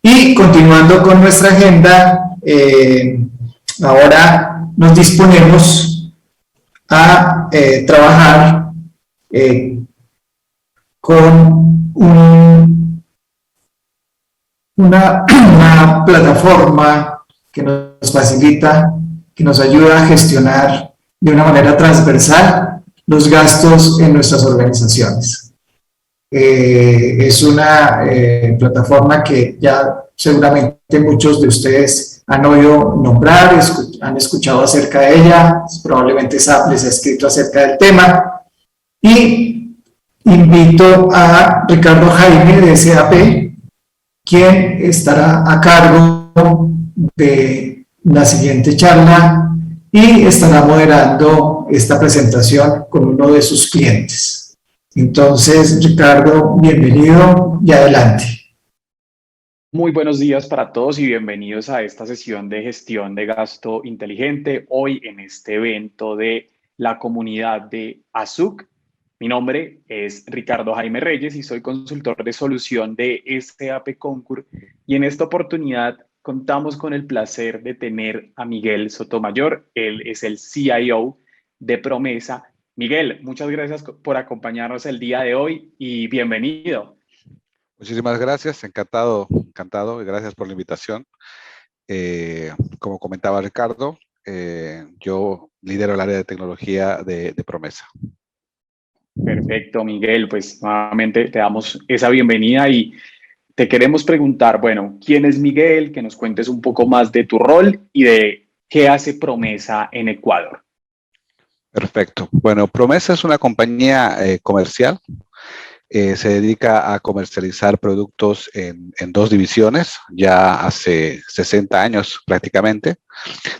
Y continuando con nuestra agenda, ahora nos disponemos a trabajar con una plataforma que nos facilita, que nos ayuda a gestionar de una manera transversal los gastos en nuestras organizaciones. Es una plataforma que ya seguramente muchos de ustedes han oído nombrar, han escuchado acerca de ella, probablemente SAP les ha escrito acerca del tema, y invito a Ricardo Jaime de SAP, quien estará a cargo de la siguiente charla y estará moderando esta presentación con uno de sus clientes. Entonces, Ricardo, bienvenido y adelante. Muy buenos días para todos y bienvenidos a esta sesión de gestión de gasto inteligente, hoy en este evento de la comunidad de ASUC. Mi nombre es Ricardo Jaime Reyes y soy consultor de solución de SAP Concur, y en esta oportunidad contamos con el placer de tener a Miguel Sotomayor. Él es el CIO de Promesa. Miguel, muchas gracias por acompañarnos el día de hoy y bienvenido. Muchísimas gracias, encantado, y gracias por la invitación. Como comentaba Ricardo, yo lidero el área de tecnología de Promesa. Perfecto, Miguel, pues nuevamente te damos esa bienvenida y te queremos preguntar, bueno, ¿quién es Miguel? Que nos cuentes un poco más de tu rol y de qué hace Promesa en Ecuador. Perfecto. Bueno, Promesa es una compañía comercial. Se dedica a comercializar productos en dos divisiones, ya hace 60 años prácticamente.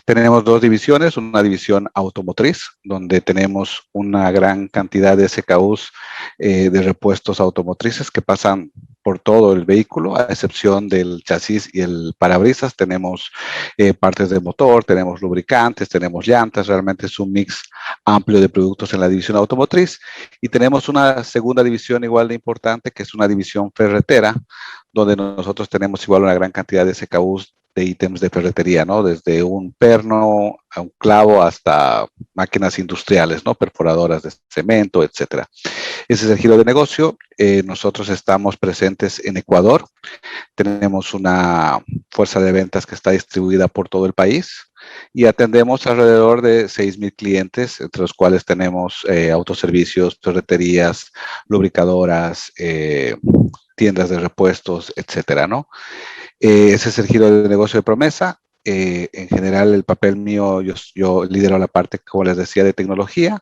Tenemos dos divisiones, una división automotriz, donde tenemos una gran cantidad de SKUs de repuestos automotrices que pasan por todo el vehículo, a excepción del chasis y el parabrisas. Tenemos partes de motor, tenemos lubricantes, tenemos llantas. Realmente es un mix amplio de productos en la división automotriz. Y tenemos una segunda división igual de importante, que es una división ferretera, donde nosotros tenemos igual una gran cantidad de SKUs de ítems de ferretería, ¿no? Desde un perno a un clavo hasta máquinas industriales, ¿no? Perforadoras de cemento, etcétera. Ese es el giro de negocio. Nosotros estamos presentes en Ecuador. Tenemos una fuerza de ventas que está distribuida por todo el país y atendemos alrededor de 6,000 clientes, entre los cuales tenemos autoservicios, ferreterías, lubricadoras, tiendas de repuestos, etcétera, ¿no? Ese es el giro de negocio de Promesa. En general, el papel mío, yo lidero la parte, como les decía, de tecnología.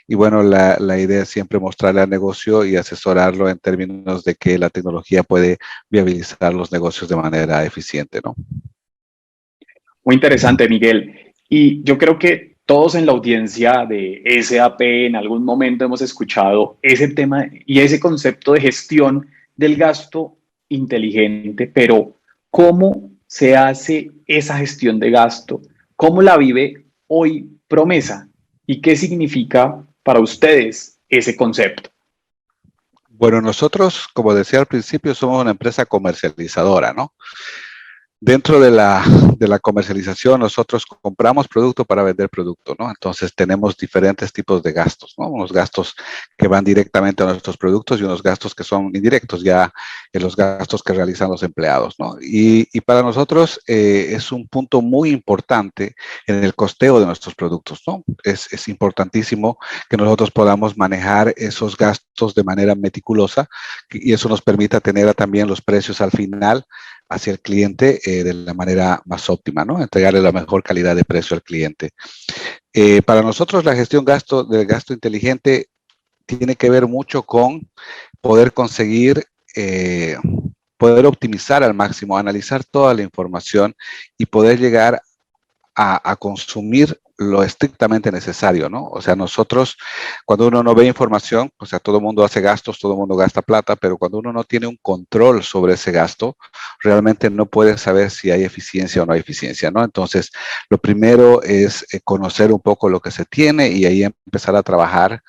Y bueno, la idea es siempre mostrarle al negocio y asesorarlo en términos de que la tecnología puede viabilizar los negocios de manera eficiente, ¿no? Muy interesante, Miguel. Y yo creo que todos en la audiencia de SAP en algún momento hemos escuchado ese tema y ese concepto de gestión del gasto inteligente, pero ¿cómo se hace esa gestión de gasto? ¿Cómo la vive hoy Promesa? ¿Y qué significa para ustedes ese concepto? Bueno, nosotros, como decía al principio, somos una empresa comercializadora, ¿no? Dentro de la comercialización, nosotros compramos producto para vender producto, ¿no? Entonces, tenemos diferentes tipos de gastos, ¿no? Unos gastos que van directamente a nuestros productos y unos gastos que son indirectos, ya en los gastos que realizan los empleados, ¿no? Y para nosotros es un punto muy importante en el costeo de nuestros productos, ¿no? Es importantísimo que nosotros podamos manejar esos gastos de manera meticulosa y eso nos permita tener también los precios al final hacia el cliente de la manera más óptima, ¿no? Entregarle la mejor calidad de precio al cliente. Para nosotros la gestión del gasto inteligente tiene que ver mucho con poder conseguir, poder optimizar al máximo, analizar toda la información y poder llegar a consumir lo estrictamente necesario, ¿no? O sea, nosotros, cuando uno no ve información, o sea, todo el mundo hace gastos, todo el mundo gasta plata, pero cuando uno no tiene un control sobre ese gasto, realmente no puede saber si hay eficiencia o no hay eficiencia, ¿no? Entonces, lo primero es conocer un poco lo que se tiene y ahí empezar a trabajar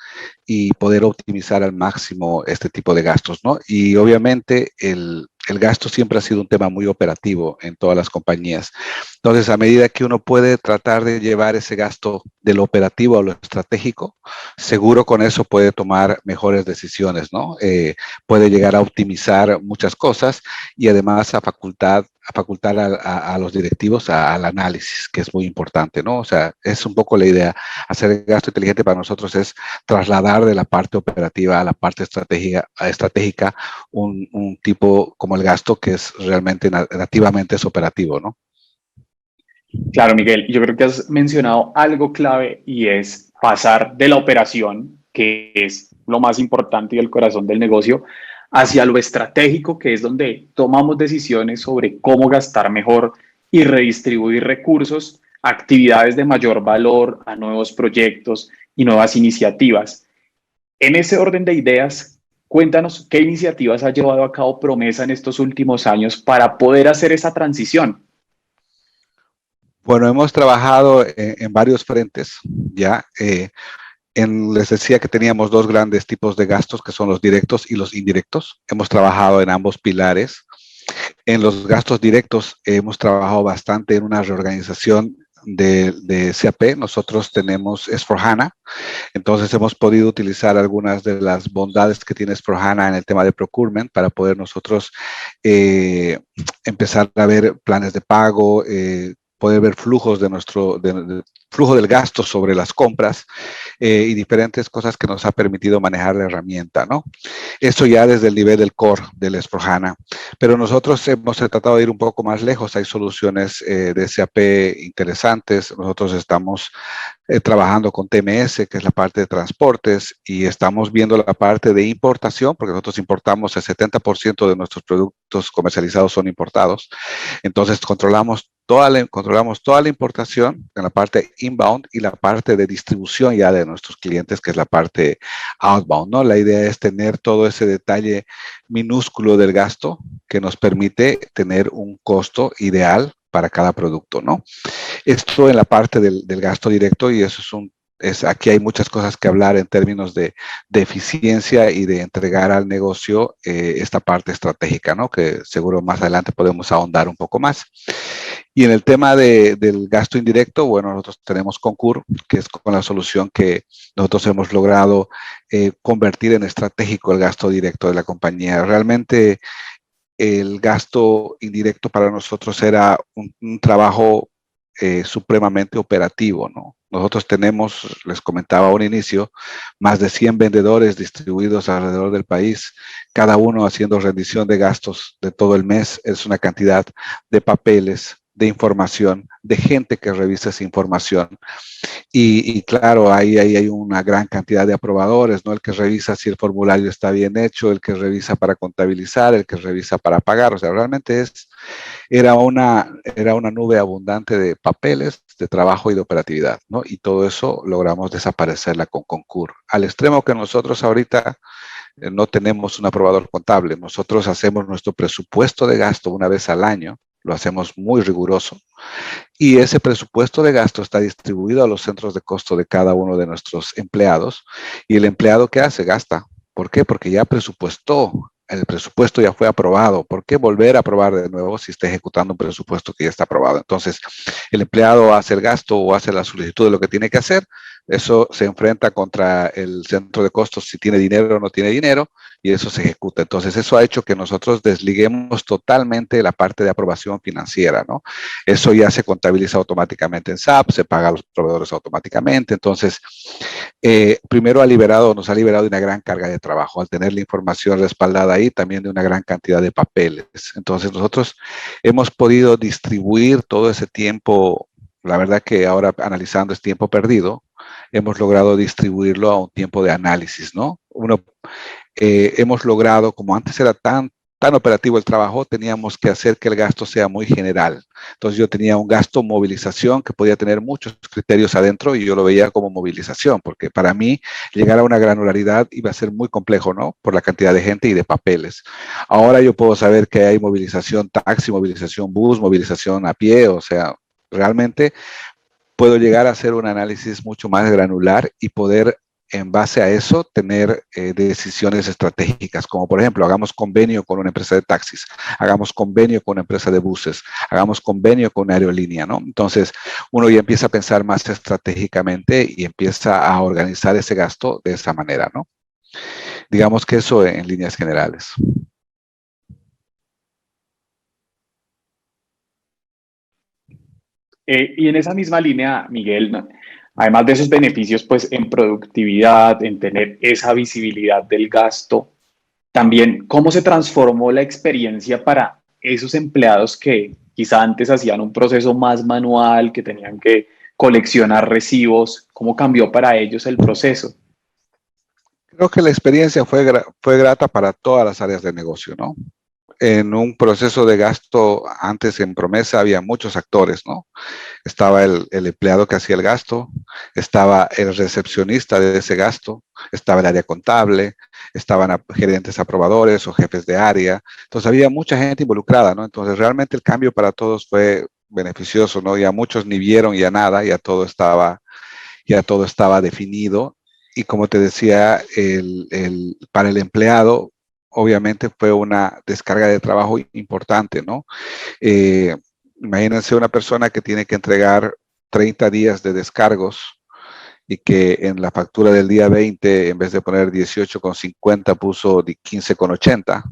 y poder optimizar al máximo este tipo de gastos, ¿no? Y obviamente el el gasto siempre ha sido un tema muy operativo en todas las compañías. Entonces, a medida que uno puede tratar de llevar ese gasto de lo operativo a lo estratégico, seguro con eso puede tomar mejores decisiones, ¿no? Puede llegar a optimizar muchas cosas y además a facultar a los directivos al análisis, que es muy importante, ¿no? O sea, es un poco la idea. Hacer el gasto inteligente para nosotros es trasladar de la parte operativa a la parte estratégica un tipo como el gasto que es realmente nativamente es operativo, ¿no? Claro, Miguel, yo creo que has mencionado algo clave y es pasar de la operación, que es lo más importante y el corazón del negocio, hacia lo estratégico, que es donde tomamos decisiones sobre cómo gastar mejor y redistribuir recursos a actividades de mayor valor, a nuevos proyectos y nuevas iniciativas. En ese orden de ideas, cuéntanos qué iniciativas ha llevado a cabo Promesa en estos últimos años para poder hacer esa transición. Bueno, hemos trabajado en varios frentes, ¿ya? Les decía que teníamos dos grandes tipos de gastos, que son los directos y los indirectos. Hemos trabajado en ambos pilares. En los gastos directos hemos trabajado bastante en una reorganización de SAP. Nosotros tenemos S/4HANA, entonces hemos podido utilizar algunas de las bondades que tiene S/4HANA en el tema de procurement para poder nosotros empezar a ver planes de pago, poder ver flujos de flujo del gasto sobre las compras y diferentes cosas que nos ha permitido manejar la herramienta, ¿no? Eso ya desde el nivel del core del S/4HANA. Pero nosotros hemos tratado de ir un poco más lejos. Hay soluciones de SAP interesantes. Nosotros estamos trabajando con TMS, que es la parte de transportes, y estamos viendo la parte de importación, porque nosotros importamos el 70% de nuestros productos comercializados son importados. Entonces controlamos toda la importación en la parte inbound y la parte de distribución ya de nuestros clientes, que es la parte outbound, ¿no? La idea es tener todo ese detalle minúsculo del gasto que nos permite tener un costo ideal para cada producto, ¿no? Esto en la parte del gasto directo, y eso aquí hay muchas cosas que hablar en términos de eficiencia y de entregar al negocio esta parte estratégica, ¿no? Que seguro más adelante podemos ahondar un poco más. Y en el tema del gasto indirecto, bueno, nosotros tenemos Concur, que es con la solución que nosotros hemos logrado convertir en estratégico el gasto directo de la compañía. Realmente el gasto indirecto para nosotros era un trabajo supremamente operativo, ¿no? Nosotros tenemos, les comentaba a un inicio, más de 100 vendedores distribuidos alrededor del país, cada uno haciendo rendición de gastos de todo el mes. Es una cantidad de papeles, de información, de gente que revisa esa información. Y claro, ahí hay una gran cantidad de aprobadores, ¿no? El que revisa si el formulario está bien hecho, el que revisa para contabilizar, el que revisa para pagar. O sea, realmente era una nube abundante de papeles, de trabajo y de operatividad, ¿no? Y todo eso logramos desaparecerla con Concur. Al extremo que nosotros ahorita no tenemos un aprobador contable. Nosotros hacemos nuestro presupuesto de gasto una vez al año, lo hacemos muy riguroso. Y ese presupuesto de gasto está distribuido a los centros de costo de cada uno de nuestros empleados. Y el empleado, ¿qué hace? Gasta. ¿Por qué? Porque ya presupuestó. El presupuesto ya fue aprobado. ¿Por qué volver a aprobar de nuevo si está ejecutando un presupuesto que ya está aprobado? Entonces, el empleado hace el gasto o hace la solicitud de lo que tiene que hacer. Eso se enfrenta contra el centro de costos si tiene dinero o no tiene dinero, y eso se ejecuta. Entonces, eso ha hecho que nosotros desliguemos totalmente la parte de aprobación financiera, ¿no? Eso ya se contabiliza automáticamente en SAP, se paga a los proveedores automáticamente. Entonces, primero nos ha liberado de una gran carga de trabajo al tener la información respaldada ahí, también de una gran cantidad de papeles. Entonces, nosotros hemos podido distribuir todo ese tiempo. La verdad que ahora analizando es tiempo perdido, hemos logrado distribuirlo a un tiempo de análisis, ¿no? Hemos logrado, como antes era tan operativo el trabajo, teníamos que hacer que el gasto sea muy general. Entonces yo tenía un gasto movilización que podía tener muchos criterios adentro y yo lo veía como movilización, porque para mí llegar a una granularidad iba a ser muy complejo, ¿no? Por la cantidad de gente y de papeles. Ahora yo puedo saber que hay movilización taxi, movilización bus, movilización a pie, o sea, realmente puedo llegar a hacer un análisis mucho más granular y poder en base a eso, tener decisiones estratégicas, como por ejemplo, hagamos convenio con una empresa de taxis, hagamos convenio con una empresa de buses, hagamos convenio con una aerolínea, ¿no? Entonces, uno ya empieza a pensar más estratégicamente y empieza a organizar ese gasto de esa manera, ¿no? Digamos que eso en líneas generales. Y en esa misma línea, Miguel, ¿no? Además de esos beneficios, pues en productividad, en tener esa visibilidad del gasto, también cómo se transformó la experiencia para esos empleados que quizá antes hacían un proceso más manual, que tenían que coleccionar recibos, cómo cambió para ellos el proceso. Creo que la experiencia fue grata para todas las áreas de negocio, ¿no? En un proceso de gasto, antes en Promesa había muchos actores, ¿no? Estaba el empleado que hacía el gasto, estaba el recepcionista de ese gasto, estaba el área contable, estaban gerentes aprobadores o jefes de área. Entonces había mucha gente involucrada, ¿no? Entonces realmente el cambio para todos fue beneficioso, ¿no? Ya muchos ni vieron ya nada, ya todo estaba definido. Y como te decía, para el empleado, obviamente fue una descarga de trabajo importante, ¿no? Eh, Imagínense una persona que tiene que entregar 30 días de descargos y que en la factura del día 20, en vez de poner 18,50, puso 15,80,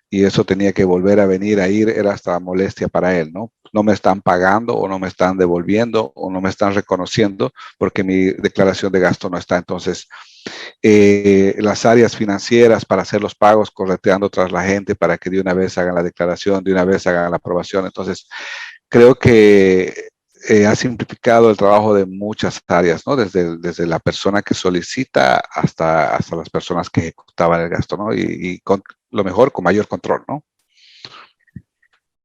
y eso tenía que volver a venir a ir, era hasta molestia para él, ¿no? No me están pagando o no me están devolviendo o no me están reconociendo porque mi declaración de gasto no está. Entonces, las áreas financieras para hacer los pagos, correteando tras la gente para que de una vez hagan la declaración, de una vez hagan la aprobación. Entonces, creo que ha simplificado el trabajo de muchas áreas, ¿no? Desde la persona que solicita hasta las personas que ejecutaban el gasto, ¿no? Y con lo mejor, con mayor control, ¿no?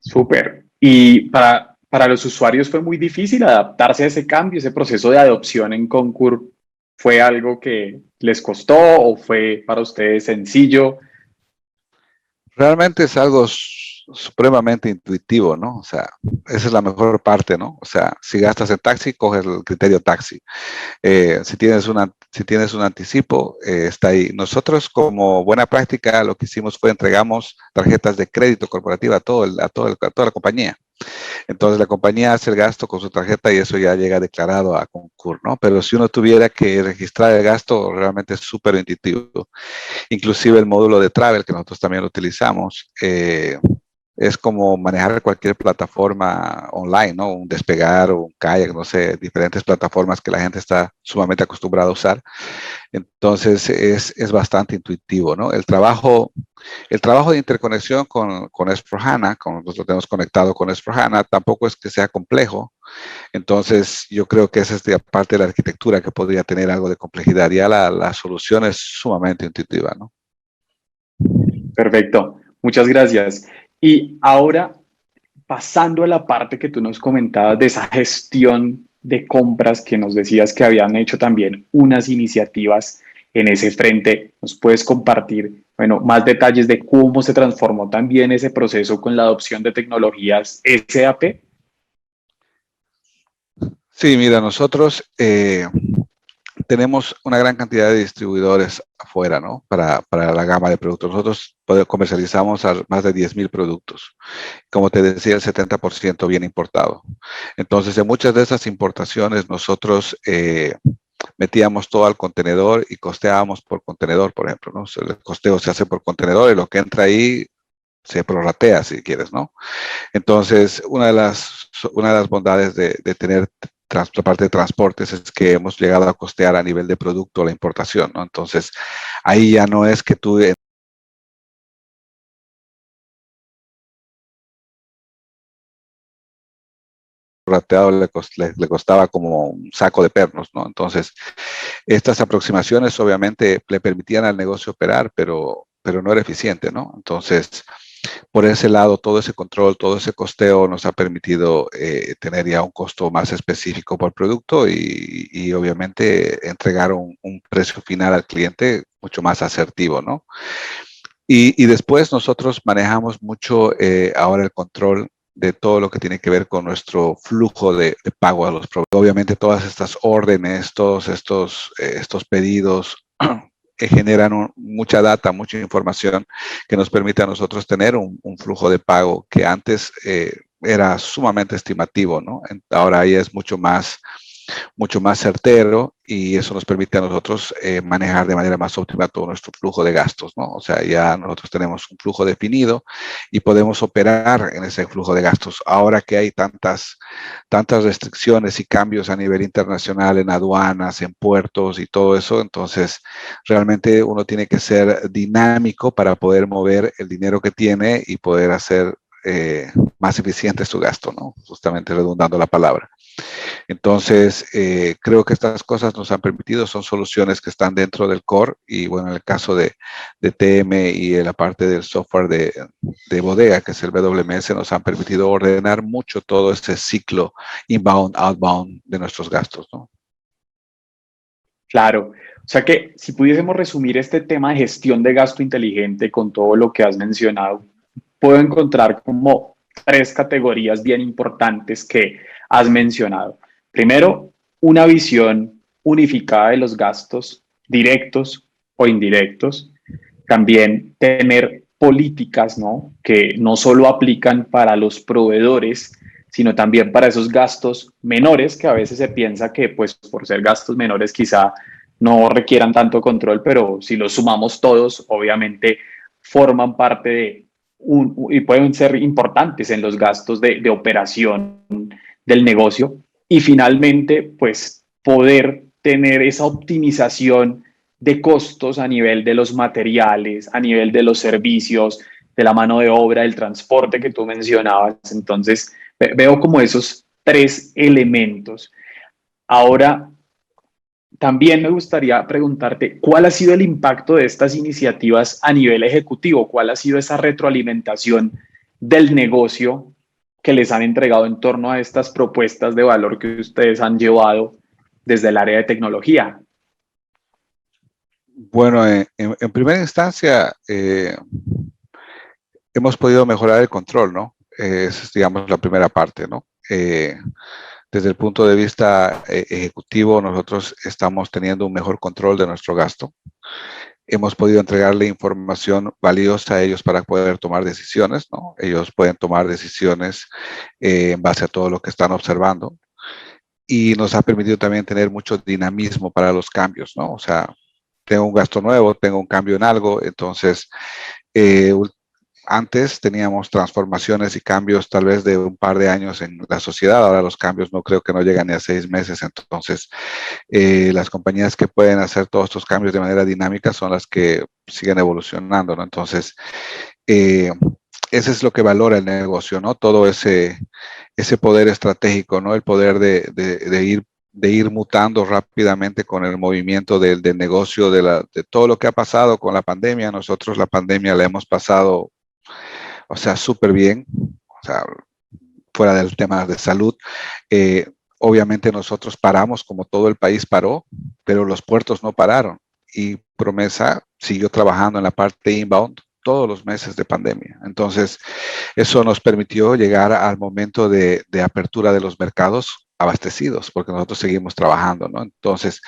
Súper. Y para los usuarios fue muy difícil adaptarse a ese cambio, ese proceso de adopción en Concur. ¿Fue algo que les costó o fue para ustedes sencillo? Realmente es algo supremamente intuitivo, ¿no? O sea, esa es la mejor parte, ¿no? O sea, si gastas en taxi, coges el criterio taxi. Si tienes un anticipo, está ahí. Nosotros, como buena práctica, lo que hicimos fue entregamos tarjetas de crédito corporativa a toda la compañía. Entonces la compañía hace el gasto con su tarjeta y eso ya llega declarado a Concur, ¿no? Pero si uno tuviera que registrar el gasto, realmente es súper intuitivo. Inclusive el módulo de Travel, que nosotros también lo utilizamos, es como manejar cualquier plataforma online, ¿no? Un Despegar o un Kayak, no sé, diferentes plataformas que la gente está sumamente acostumbrada a usar. Entonces es bastante intuitivo, ¿no? El trabajo de interconexión con S4HANA, como nosotros tenemos conectado con S4HANA, tampoco es que sea complejo. Entonces, yo creo que esa es la parte de la arquitectura que podría tener algo de complejidad. Ya la solución es sumamente intuitiva, ¿no? Perfecto. Muchas gracias. Y ahora, pasando a la parte que tú nos comentabas de esa gestión de compras que nos decías que habían hecho también unas iniciativas en ese frente, ¿nos puedes compartir, bueno, más detalles de cómo se transformó también ese proceso con la adopción de tecnologías SAP? Sí, mira, nosotros tenemos una gran cantidad de distribuidores afuera, ¿no? Para la gama de productos. Nosotros comercializamos a más de 10,000 productos. Como te decía, el 70% viene importado. Entonces, en muchas de esas importaciones, nosotros metíamos todo al contenedor y costeábamos por contenedor, por ejemplo, ¿no? El costeo se hace por contenedor y lo que entra ahí se prorratea, si quieres, ¿no? Entonces, una de las bondades de tener la parte de transportes es que hemos llegado a costear a nivel de producto la importación, ¿no? Entonces, ahí ya no es que tú rateado le costaba como un saco de pernos, ¿no? Entonces, estas aproximaciones obviamente le permitían al negocio operar, pero no era eficiente, ¿no? Entonces, por ese lado, todo ese control, todo ese costeo nos ha permitido tener ya un costo más específico por producto y obviamente entregar un precio final al cliente mucho más asertivo, ¿no? Y después nosotros manejamos mucho ahora el control de todo lo que tiene que ver con nuestro flujo de pago a los proveedores. Obviamente todas estas órdenes, todos estos pedidos generan mucha data, mucha información que nos permite a nosotros tener un flujo de pago que antes era sumamente estimativo, ¿no? Ahora ahí es mucho más certero y eso nos permite a nosotros manejar de manera más óptima todo nuestro flujo de gastos, ¿no? O sea, ya nosotros tenemos un flujo definido y podemos operar en ese flujo de gastos. Ahora que hay tantas restricciones y cambios a nivel internacional en aduanas, en puertos y todo eso, entonces realmente uno tiene que ser dinámico para poder mover el dinero que tiene y poder hacer más eficiente su gasto, ¿no? Justamente redundando la palabra. Entonces, creo que estas cosas nos han permitido, son soluciones que están dentro del core y bueno, en el caso de TM y en la parte del software de bodega, que es el WMS, nos han permitido ordenar mucho todo este ciclo inbound, outbound de nuestros gastos, ¿no? Claro, o sea que si pudiésemos resumir este tema de gestión de gasto inteligente con todo lo que has mencionado, puedo encontrar como tres categorías bien importantes que has mencionado. Primero, una visión unificada de los gastos directos o indirectos. También tener políticas, ¿no? Que no solo aplican para los proveedores, sino también para esos gastos menores que a veces se piensa que pues por ser gastos menores quizá no requieran tanto control, pero si los sumamos todos, obviamente forman parte de y pueden ser importantes en los gastos de operación del negocio. Y finalmente, pues poder tener esa optimización de costos a nivel de los materiales, a nivel de los servicios, de la mano de obra, del transporte que tú mencionabas. Entonces, veo como esos tres elementos. Ahora, también me gustaría preguntarte, ¿cuál ha sido el impacto de estas iniciativas a nivel ejecutivo? ¿Cuál ha sido esa retroalimentación del negocio que les han entregado en torno a estas propuestas de valor que ustedes han llevado desde el área de tecnología? Bueno, en primera instancia, hemos podido mejorar el control, ¿no? Esa es, digamos, la primera parte, ¿no? Desde el punto de vista ejecutivo, nosotros estamos teniendo un mejor control de nuestro gasto. Hemos podido entregarle información valiosa a ellos para poder tomar decisiones, ¿no? Ellos pueden tomar decisiones en base a todo lo que están observando. Y nos ha permitido también tener mucho dinamismo para los cambios, ¿no? O sea, tengo un gasto nuevo, tengo un cambio en algo, entonces antes teníamos transformaciones y cambios tal vez de un par de años en la sociedad, ahora los cambios no creo que no llegan ni a 6 meses, entonces las compañías que pueden hacer todos estos cambios de manera dinámica son las que siguen evolucionando, ¿no? Entonces, ese es lo que valora el negocio, ¿no? Todo ese poder estratégico, ¿no? El poder de ir mutando rápidamente con el movimiento del negocio, de todo lo que ha pasado con la pandemia. Nosotros la pandemia la hemos pasado, o sea, súper bien, o sea, fuera del tema de salud. Obviamente nosotros paramos como todo el país paró, pero los puertos no pararon. Y Promesa siguió trabajando en la parte inbound todos los meses de pandemia. Entonces, eso nos permitió llegar al momento de apertura de los mercados abastecidos, porque nosotros seguimos trabajando, ¿no? Entonces,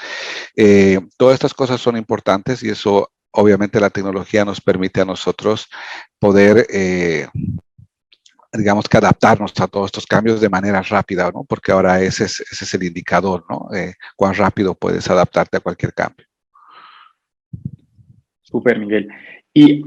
todas estas cosas son importantes y eso, obviamente, la tecnología nos permite a nosotros poder, digamos que adaptarnos a todos estos cambios de manera rápida, ¿no? Porque ahora ese es el indicador, ¿no? Cuán rápido puedes adaptarte a cualquier cambio. Súper, Miguel. Y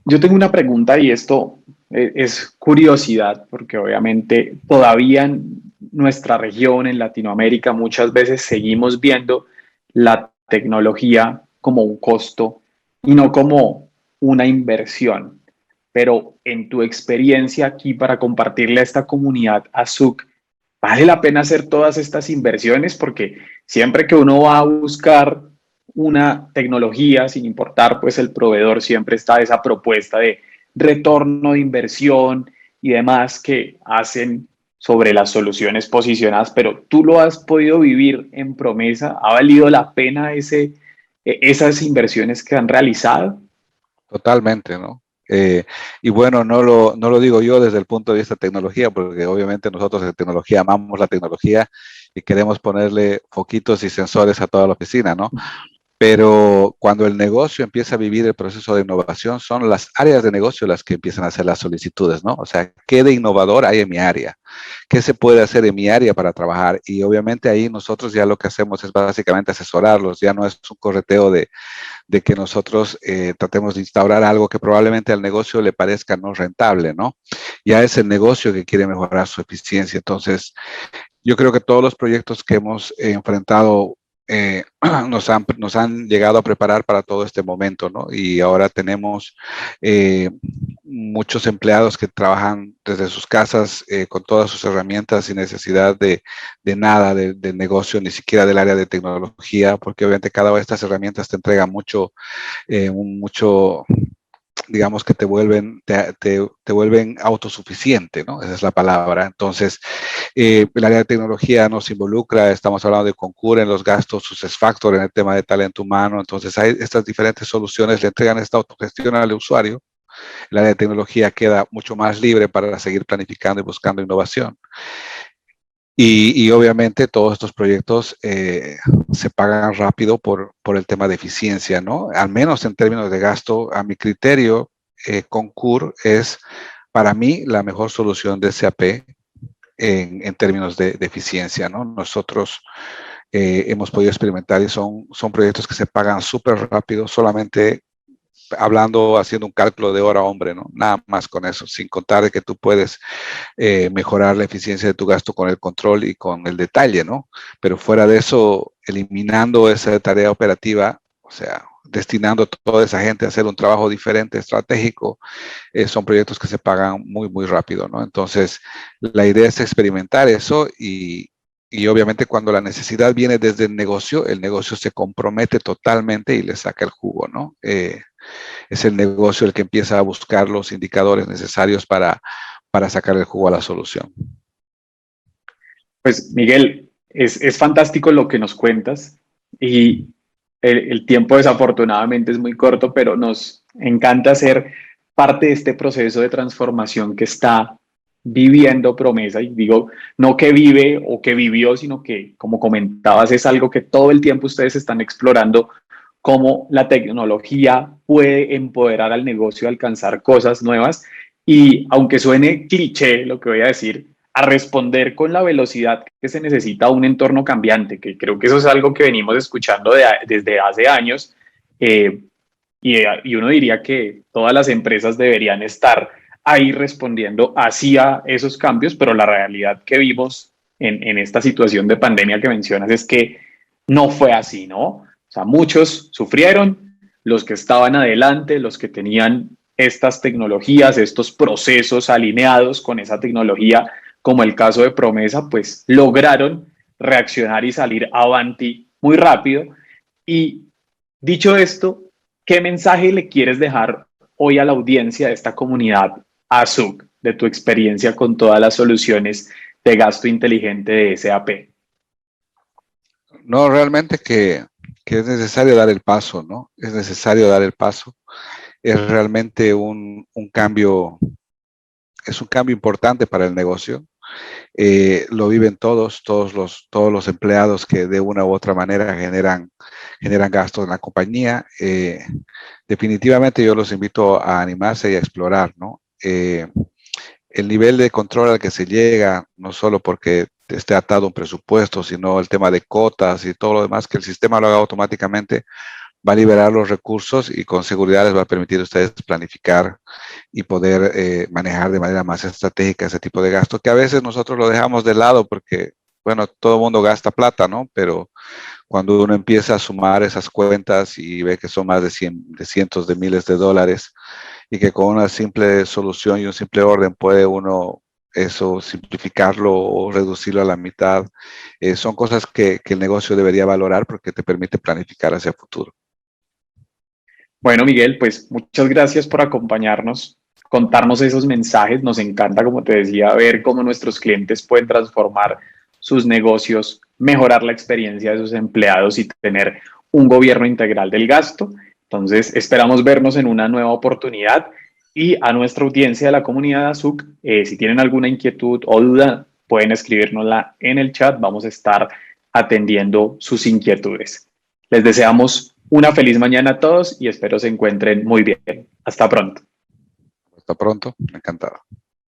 yo tengo una pregunta y esto es curiosidad, porque obviamente todavía en nuestra región, en Latinoamérica, muchas veces seguimos viendo la tecnología como un costo y no como una inversión. Pero en tu experiencia aquí para compartirle a esta comunidad ASUC, ¿vale la pena hacer todas estas inversiones? Porque siempre que uno va a buscar una tecnología, sin importar pues el proveedor, siempre está esa propuesta de retorno de inversión y demás que hacen sobre las soluciones posicionadas, pero tú lo has podido vivir en Promesa. ¿Ha valido la pena esas inversiones que han realizado? Totalmente, ¿no? Y bueno, no lo digo yo desde el punto de vista de tecnología, porque obviamente nosotros en tecnología amamos la tecnología y queremos ponerle foquitos y sensores a toda la oficina, ¿no? Pero cuando el negocio empieza a vivir el proceso de innovación, son las áreas de negocio las que empiezan a hacer las solicitudes, ¿no? O sea, ¿qué de innovador hay en mi área? ¿Qué se puede hacer en mi área para trabajar? Y obviamente ahí nosotros ya lo que hacemos es básicamente asesorarlos, ya no es un correteo de que nosotros tratemos de instaurar algo que probablemente al negocio le parezca no rentable, ¿no? Ya es el negocio que quiere mejorar su eficiencia. Entonces, yo creo que todos los proyectos que hemos enfrentado nos han llegado a preparar para todo este momento, ¿no? Y ahora tenemos muchos empleados que trabajan desde sus casas con todas sus herramientas sin necesidad de nada de negocio, ni siquiera del área de tecnología, porque obviamente cada una de estas herramientas te entrega mucho digamos que te vuelven autosuficiente, ¿no? Esa es la palabra. Entonces, el área de tecnología nos involucra, estamos hablando de Concur en los gastos, SuccessFactors en el tema de talento humano. Entonces, hay estas diferentes soluciones, le entregan esta autogestión al usuario. El área de tecnología queda mucho más libre para seguir planificando y buscando innovación. Y obviamente todos estos proyectos se pagan rápido por el tema de eficiencia, ¿no? Al menos en términos de gasto, a mi criterio, Concur es para mí la mejor solución de SAP en términos de eficiencia, ¿no? Nosotros hemos podido experimentar y son proyectos que se pagan súper rápido, solamente hablando, haciendo un cálculo de hora hombre, ¿no? Nada más con eso, sin contar de que tú puedes mejorar la eficiencia de tu gasto con el control y con el detalle, ¿no? Pero fuera de eso, eliminando esa tarea operativa, o sea, destinando toda esa gente a hacer un trabajo diferente, estratégico, son proyectos que se pagan muy, muy rápido, ¿no? Entonces, la idea es experimentar eso y obviamente cuando la necesidad viene desde el negocio se compromete totalmente y le saca el jugo, ¿no? Es el negocio el que empieza a buscar los indicadores necesarios para sacar el jugo a la solución. Pues Miguel, es fantástico lo que nos cuentas y el tiempo desafortunadamente es muy corto, pero nos encanta ser parte de este proceso de transformación que está viviendo Promesa. Y digo, no que vive o que vivió, sino que, como comentabas, es algo que todo el tiempo ustedes están explorando cómo la tecnología puede empoderar al negocio a alcanzar cosas nuevas. Y aunque suene cliché lo que voy a decir, a responder con la velocidad que se necesita a un entorno cambiante, que creo que eso es algo que venimos escuchando desde hace años, y uno diría que todas las empresas deberían estar ahí respondiendo hacia esos cambios, pero la realidad que vimos en esta situación de pandemia que mencionas es que no fue así, ¿no? O sea, muchos sufrieron, los que estaban adelante, los que tenían estas tecnologías, estos procesos alineados con esa tecnología, como el caso de Promesa, pues lograron reaccionar y salir avanti muy rápido. Y dicho esto, ¿qué mensaje le quieres dejar hoy a la audiencia de esta comunidad ASUC, de tu experiencia con todas las soluciones de gasto inteligente de SAP? No, realmente que es necesario dar el paso, ¿no? Es necesario dar el paso. Es realmente un cambio, es un cambio importante para el negocio. Lo viven todos los empleados que de una u otra manera generan gastos en la compañía. Definitivamente yo los invito a animarse y a explorar, ¿no? El nivel de control al que se llega, no solo porque esté atado a un presupuesto, sino el tema de cotas y todo lo demás, que el sistema lo haga automáticamente, va a liberar los recursos y con seguridad les va a permitir a ustedes planificar y poder manejar de manera más estratégica ese tipo de gasto, que a veces nosotros lo dejamos de lado porque, bueno, todo el mundo gasta plata, ¿no? Pero cuando uno empieza a sumar esas cuentas y ve que son más de cientos de miles de dólares y que con una simple solución y un simple orden puede uno eso simplificarlo o reducirlo a la mitad, son cosas que el negocio debería valorar porque te permite planificar hacia el futuro. Bueno, Miguel, pues muchas gracias por acompañarnos, contarnos esos mensajes. Nos encanta, como te decía, ver cómo nuestros clientes pueden transformar sus negocios, mejorar la experiencia de sus empleados y tener un gobierno integral del gasto. Entonces, esperamos vernos en una nueva oportunidad Y a nuestra audiencia de la comunidad de ASUC, si tienen alguna inquietud o duda, pueden escribirnosla en el chat. Vamos a estar atendiendo sus inquietudes. Les deseamos una feliz mañana a todos y espero se encuentren muy bien. Hasta pronto. Hasta pronto, encantado.